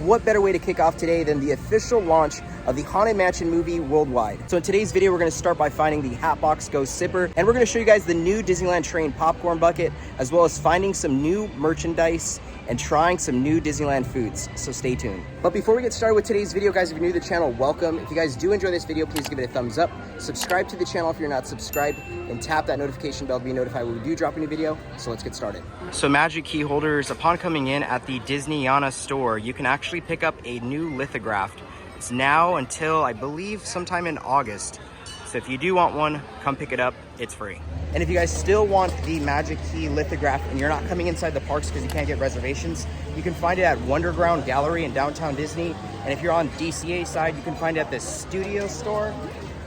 what better way to kick off today than the official launch of the Haunted Mansion movie worldwide. So in today's video, we're gonna start by finding the Hatbox Ghost Sipper, and we're gonna show you guys the new Disneyland Train popcorn bucket, as well as finding some new merchandise and trying some new Disneyland foods, so stay tuned. But before we get started with today's video, guys, if you're new to the channel, welcome. If you guys do enjoy this video, please give it a thumbs up. Subscribe to the channel if you're not subscribed, and tap that notification bell to be notified when we do drop a new video. So let's get started. So magic key holders, upon coming in at the Disneyana store, you can actually pick up a new lithograph. It's now until, I believe, sometime in August. So if you do want one, come pick it up, it's free. And if you guys still want the Magic Key lithograph and you're not coming inside the parks because you can't get reservations, you can find it at Wonderground Gallery in downtown Disney. And if you're on DCA side, you can find it at the Studio store.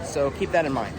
So keep that in mind.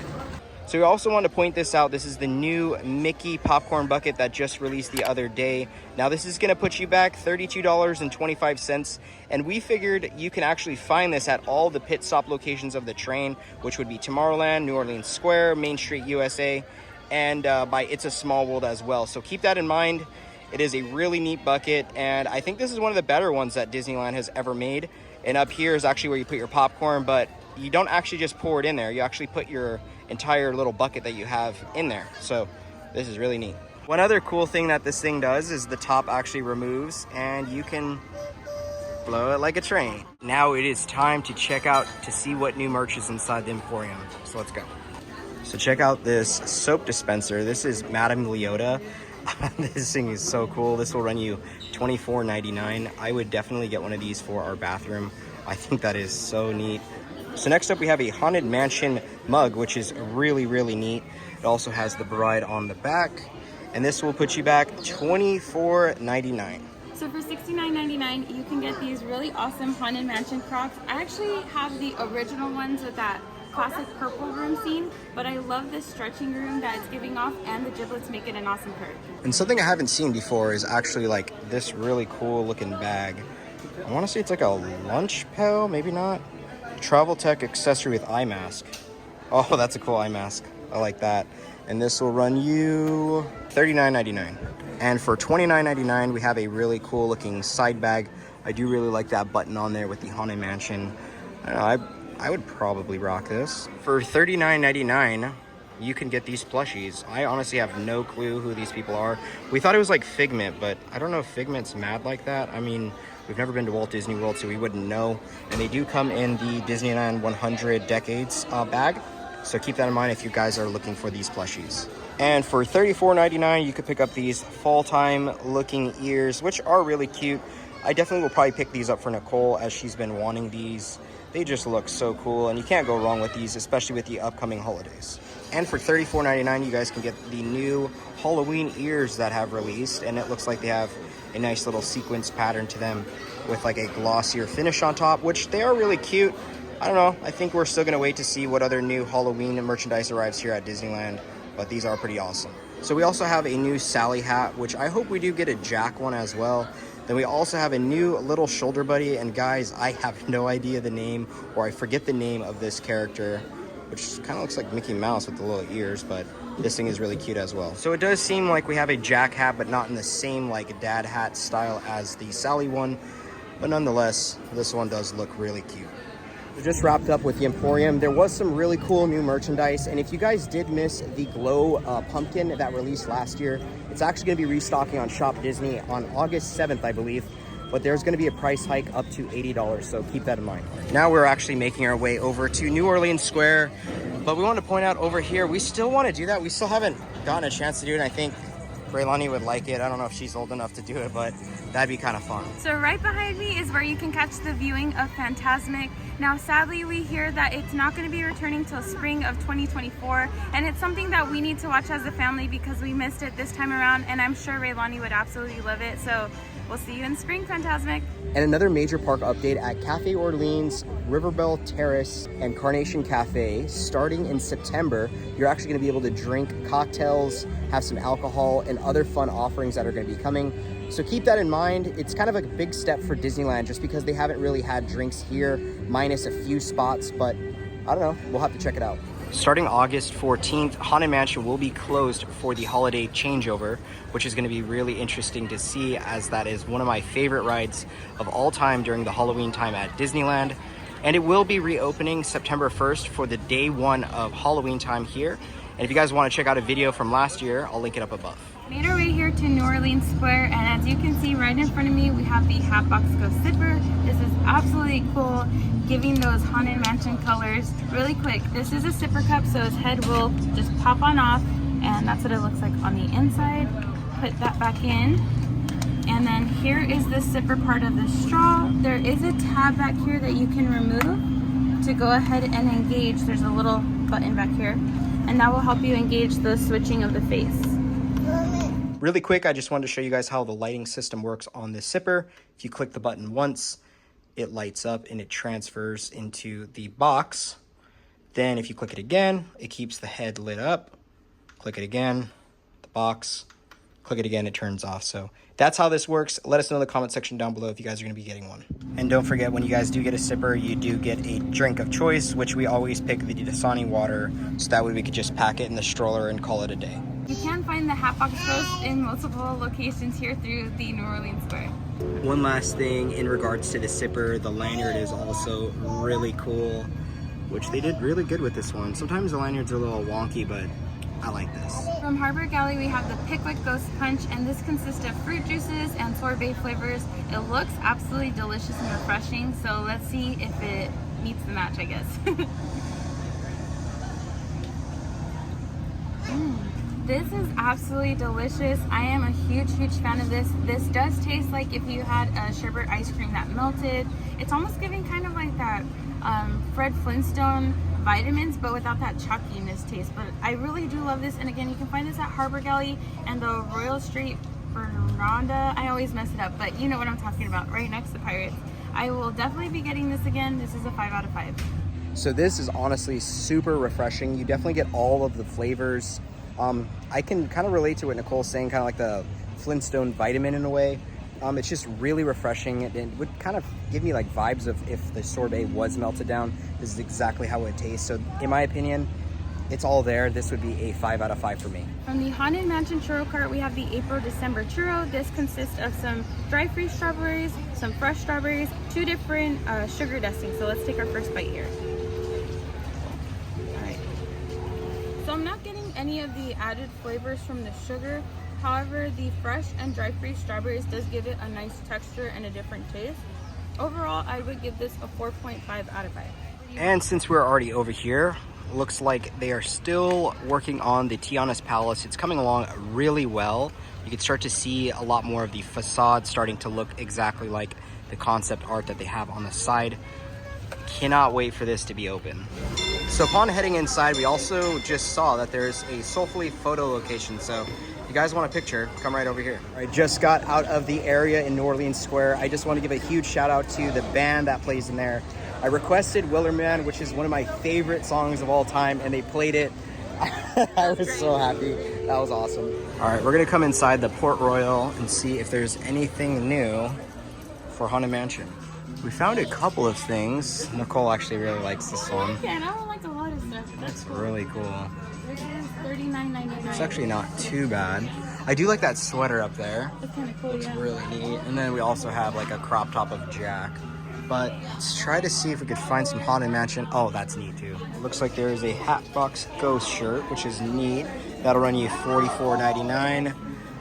So we also want to point this out. This is the new Mickey popcorn bucket that just released the other day. Now this is going to put you back $32.25. And we figured you can actually find this at all the pit stop locations of the train, which would be Tomorrowland, New Orleans Square, Main Street USA, and by It's a Small World as well. So keep that in mind. It is a really neat bucket, and I think this is one of the better ones that Disneyland has ever made. And up here is actually where you put your popcorn, but you don't actually just pour it in there. You actually put your entire little bucket that you have in there. So this is really neat. One other cool thing that this thing does is the top actually removes and you can blow it like a train. Now it is time to check out to see what new merch is inside the Emporium. So let's go. So check out this soap dispenser. This is Madame Leota. This thing is so cool. This will run you $24.99. I would definitely get one of these for our bathroom. I think that is so neat. So next up we have a Haunted Mansion mug, which is really, really neat. It also has the bride on the back, and this will put you back $24.99. So for $69.99, you can get these really awesome Haunted Mansion Crocs. I actually have the original ones with that classic purple room scene, but I love this stretching room that it's giving off, and the giblets make it an awesome curve. And something I haven't seen before is actually like this really cool looking bag. I want to say it's like a lunch pail, maybe not. Travel Tech accessory with eye mask. Oh, that's a cool eye mask. I like that. And this will run you $39.99. And for $29.99, we have a really cool looking side bag. I do really like that button on there with the Haunted Mansion. I would probably rock this. For $39.99, you can get these plushies. I honestly have no clue who these people are. We thought it was like Figment, but I don't know if Figment's mad like that. I mean, we've never been to Walt Disney World, so we wouldn't know. And they do come in the Disneyland 100 Decades bag. So keep that in mind if you guys are looking for these plushies. And for $34.99, you could pick up these fall time looking ears, which are really cute. I definitely will probably pick these up for Nicole as she's been wanting these. They just look so cool, and you can't go wrong with these, especially with the upcoming holidays. And for $34.99, you guys can get the new Halloween ears that have released, and it looks like they have a nice little sequence pattern to them with like a glossier finish on top, which they are really cute. I don't know, I think we're still gonna wait to see what other new Halloween merchandise arrives here at Disneyland, but these are pretty awesome. So we also have a new Sally hat, which I hope we do get a Jack one as well. Then we also have a new little shoulder buddy, and guys, I have no idea the name, or I forget the name of this character, which kind of looks like Mickey Mouse with the little ears, but this thing is really cute as well. So it does seem like we have a Jack hat, but not in the same like dad hat style as the Sally one, but nonetheless, this one does look really cute. We just wrapped up with the Emporium. There was some really cool new merchandise, and if you guys did miss the Glow pumpkin that released last year, it's actually going to be restocking on Shop Disney on August 7th, I believe, but there's going to be a price hike up to $80, so keep that in mind. Now we're actually making our way over to New Orleans Square, but we want to point out over here, we still want to do that. We still haven't gotten a chance to do it, and I think Braylani would like it. I don't know if she's old enough to do it, but that'd be kind of fun. So right behind me is where you can catch the viewing of Fantasmic. Now sadly we hear that it's not going to be returning till spring of 2024, and it's something that we need to watch as a family because we missed it this time around, and I'm sure Raylani would absolutely love it. So we'll see you in spring, Fantasmic. And another major park update at Cafe Orleans, Riverbell Terrace, and Carnation Cafe. Starting in September, you're actually going to be able to drink cocktails, have some alcohol, and other fun offerings that are going to be coming. So keep that in mind. It's kind of a big step for Disneyland just because they haven't really had drinks here, minus a few spots, but I don't know, we'll have to check it out. Starting August 14th, Haunted Mansion will be closed for the holiday changeover, which is going to be really interesting to see, as that is one of my favorite rides of all time during the Halloween time at Disneyland. And it will be reopening September 1st for the day one of Halloween time here. And if you guys want to check out a video from last year, I'll link it up above. Made our way here to New Orleans Square, and as you can see right in front of me, we have the Hatbox Ghost Zipper. This is absolutely cool, giving those Haunted Mansion colors. Really quick, this is a zipper cup, so his head will just pop on off, and that's what it looks like on the inside. Put that back in, and then here is the zipper part of the straw. There is a tab back here that you can remove to go ahead and engage. There's a little button back here, and that will help you engage the switching of the face. Really quick, I just wanted to show you guys how the lighting system works on this zipper. If you click the button once, it lights up and it transfers into the box. Then if you click it again, it keeps the head lit up. Click it again, the box. Click it again, it turns off. So that's how this works. Let us know in the comment section down below if you guys are going to be getting one. And don't forget, when you guys do get a zipper, you do get a drink of choice, which we always pick the Dasani water, so that way we could just pack it in the stroller and call it a day. You can find the Hatbox Ghost in multiple locations here through the New Orleans Square. One last thing in regards to the zipper, the lanyard is also really cool, which they did really good with this one. Sometimes the lanyards are a little wonky, but I like this. From Harbor Galley, we have the Pickwick Ghost Punch, and this consists of fruit juices and sorbet flavors. It looks absolutely delicious and refreshing, so let's see if it meets the match, I guess. This is absolutely delicious. I am a huge fan of this. This does taste like if you had a sherbet ice cream that melted. It's almost giving kind of like that Fred Flintstone vitamins, but without that chalkiness taste. But I really do love this, and again, you can find this at Harbor Galley and the Royal Street Veranda. I always mess it up, but you know what I'm talking about, right next to Pirates. I will definitely be getting this again. This is a 5 out of 5. So this is honestly super refreshing. You definitely get all of the flavors. I can kind of relate to what Nicole's saying, kind of like the Flintstone vitamin in a way. It's just really refreshing. It would kind of give me like vibes of if the sorbet was melted down. This is exactly how it tastes. So in my opinion, it's all there. This would be a 5 out of 5 for me. From the Haunted Mansion Churro Cart, we have the April-December Churro. This consists of some dry freeze strawberries, some fresh strawberries, 2 different sugar dustings. So let's take our first bite here. All right. So I'm not getting any of the added flavors from the sugar. However, the fresh and dry freeze strawberries does give it a nice texture and a different taste. Overall, I would give this a 4.5 out of 5. And since we're already over here, looks like they are still working on the Tiana's Palace. It's coming along really well. You can start to see a lot more of the facade starting to look exactly like the concept art that they have on the side. Cannot wait for this to be open. So upon heading inside, we also just saw that there's a Soulfully photo location. So if you guys want a picture, come right over here. I just got out of the area in New Orleans Square. I just want to give a huge shout out to the band that plays in there. I requested Willerman, which is one of my favorite songs of all time, and they played it. I was so happy. That was awesome. All right, we're gonna come inside the Port Royal and see if there's anything new for Haunted Mansion. We found a couple of things. Nicole actually really likes this one. Yeah, and I don't like a lot of stuff. That's cool. Really cool. This is $39.99. It's actually not too bad. I do like that sweater up there. It's kind of cool, Looks yeah. really neat. And then we also have like a crop top of Jack. But let's try to see if we could find some Haunted Mansion. Oh, that's neat too. It looks like there is a Hatbox Ghost shirt, which is neat. That'll run you $44.99.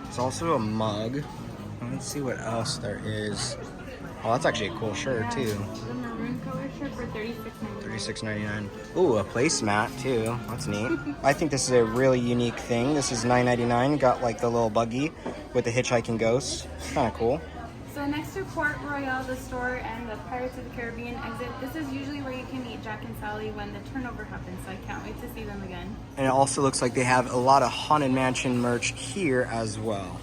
There's also a mug. Let's see what else there is. Oh, that's actually a cool shirt too. The maroon color shirt for $36.99. $36.99. Ooh, a placemat too. That's neat. I think this is a really unique thing. This is $9.99. Got like the little buggy with the hitchhiking ghost. Kind of cool. So next to Port Royal, the store, and the Pirates of the Caribbean exit, this is usually where you can meet Jack and Sally when the turnover happens, so I can't wait to see them again. And it also looks like they have a lot of Haunted Mansion merch here as well.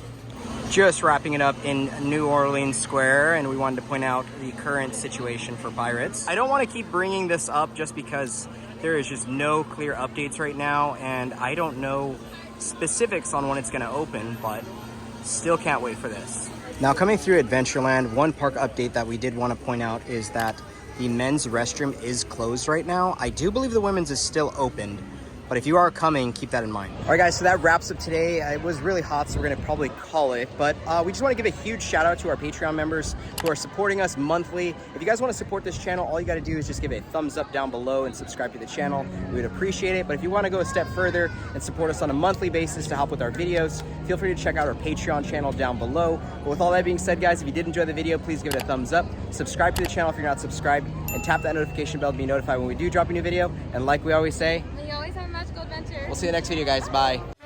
Just wrapping it up in New Orleans Square, and we wanted to point out the current situation for Pirates. I don't want to keep bringing this up just because there is just no clear updates right now, and I don't know specifics on when it's going to open, but still can't wait for this. Now, coming through Adventureland, one park update that we did want to point out is that the men's restroom is closed right now. I do believe the women's is still open, But if you are coming, keep that in mind. All right, guys, so that wraps up today. It was really hot, so we're gonna probably call it. But we just wanna give a huge shout out to our Patreon members who are supporting us monthly. If you guys wanna support this channel, all you gotta do is just give a thumbs up down below and subscribe to the channel. We would appreciate it. But if you wanna go a step further and support us on a monthly basis to help with our videos, feel free to check out our Patreon channel down below. But with all that being said, guys, if you did enjoy the video, please give it a thumbs up. Subscribe to the channel if you're not subscribed, and tap that notification bell to be notified when we do drop a new video. And like we always say, We always have a magical adventure. we'll see you in the next video, guys. Bye.